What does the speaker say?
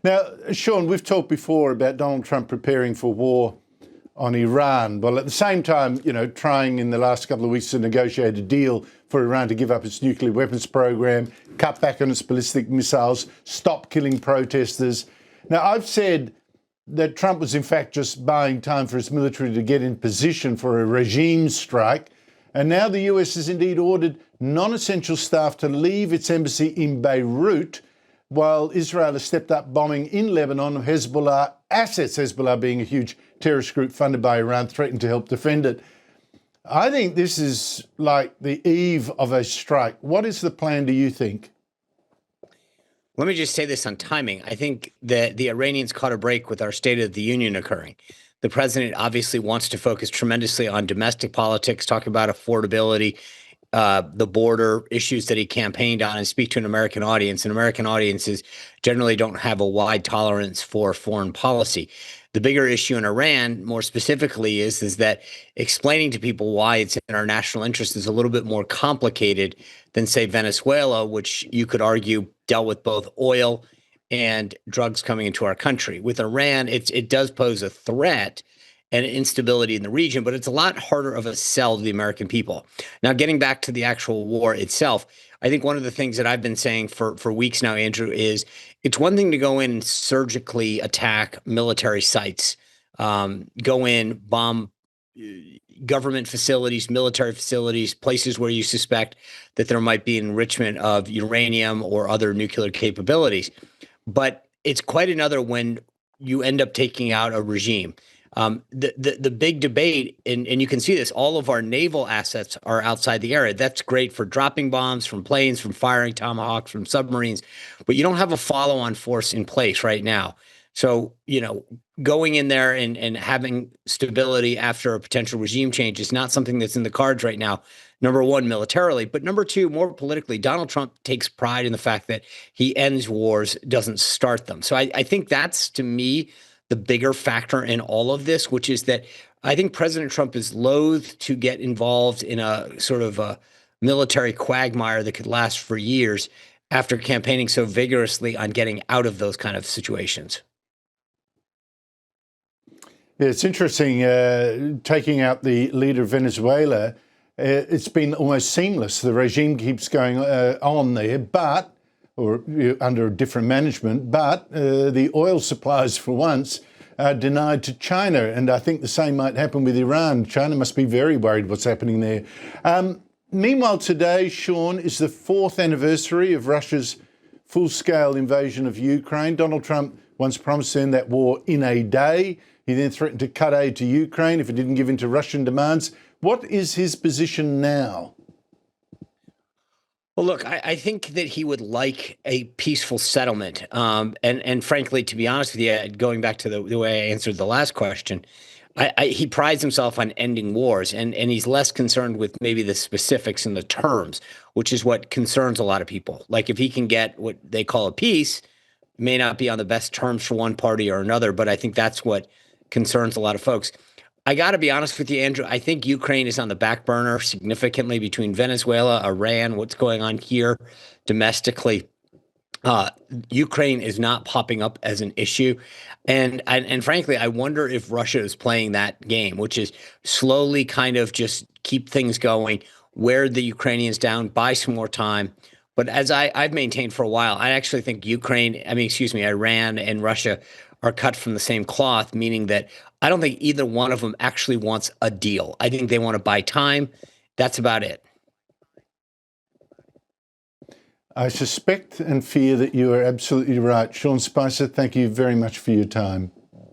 Now, Sean, we've talked before about Donald Trump preparing for war on Iran, while at the same time, trying in the last couple of weeks to negotiate a deal for Iran to give up its nuclear weapons program, cut back on its ballistic missiles, stop killing protesters. Now, I've said that Trump was in fact just buying time for his military to get in position for a regime strike. And now the US has indeed ordered non-essential staff to leave its embassy in Beirut, while Israel has stepped up bombing in Lebanon of Hezbollah assets, Hezbollah being a huge terrorist group funded by Iran, threatened to help defend it. I think this is like the eve of a strike. What is the plan, do you think? Let me just say this on timing. I think that the Iranians caught a break with our State of the Union occurring. The president obviously wants to focus tremendously on domestic politics, talk about affordability, the border issues that he campaigned on, and speak to an American audience. And American audiences generally don't have a wide tolerance for foreign policy. The bigger issue in Iran, more specifically, is that explaining to people why it's in our national interest is a little bit more complicated than, say, Venezuela, which you could argue dealt with both oil and drugs coming into our country. With Iran, it does pose a threat and instability in the region, but it's a lot harder of a sell to the American people. Now, getting back to the actual war itself, I think one of the things that I've been saying for weeks now, Andrew, is it's one thing to go in and surgically attack military sites, go in, bomb government facilities, military facilities, places where you suspect that there might be enrichment of uranium or other nuclear capabilities. But it's quite another when you end up taking out a regime. The big debate, and you can see this, all of our naval assets are outside the area. That's great for dropping bombs from planes, from firing tomahawks, from submarines, but you don't have a follow-on force in place right now. So, going in there and having stability after a potential regime change is not something that's in the cards right now. Number one, militarily, but number two, more politically, Donald Trump takes pride in the fact that he ends wars, doesn't start them. So I think that's, to me, the bigger factor in all of this, which is that I think President Trump is loath to get involved in a sort of a military quagmire that could last for years after campaigning so vigorously on getting out of those kind of situations. Yeah, it's interesting, taking out the leader of Venezuela, it's been almost seamless. The regime keeps going on there, or under different management, but the oil supplies, for once, are denied to China. And I think the same might happen with Iran. China must be very worried what's happening there. Meanwhile, today, Sean, is the 4th anniversary of Russia's full-scale invasion of Ukraine. Donald Trump once promised to end that war in a day. He then threatened to cut aid to Ukraine if it didn't give in to Russian demands. What is his position now? Well, look, I think that he would like a peaceful settlement. And frankly, to be honest with you, going back to the way I answered the last question, he prides himself on ending wars, and he's less concerned with maybe the specifics and the terms, which is what concerns a lot of people. Like if he can get what they call a peace, may not be on the best terms for one party or another, but I think that's what concerns a lot of folks. I got to be honest with you, Andrew. I think Ukraine is on the back burner significantly between Venezuela, Iran, what's going on here domestically. Ukraine is not popping up as an issue. And frankly, I wonder if Russia is playing that game, which is slowly kind of just keep things going, wear the Ukrainians down, buy some more time. But as I've maintained for a while, I actually think Iran and Russia are cut from the same cloth, meaning that I don't think either one of them actually wants a deal. I think they want to buy time. That's about it. I suspect and fear that you are absolutely right. Sean Spicer, thank you very much for your time.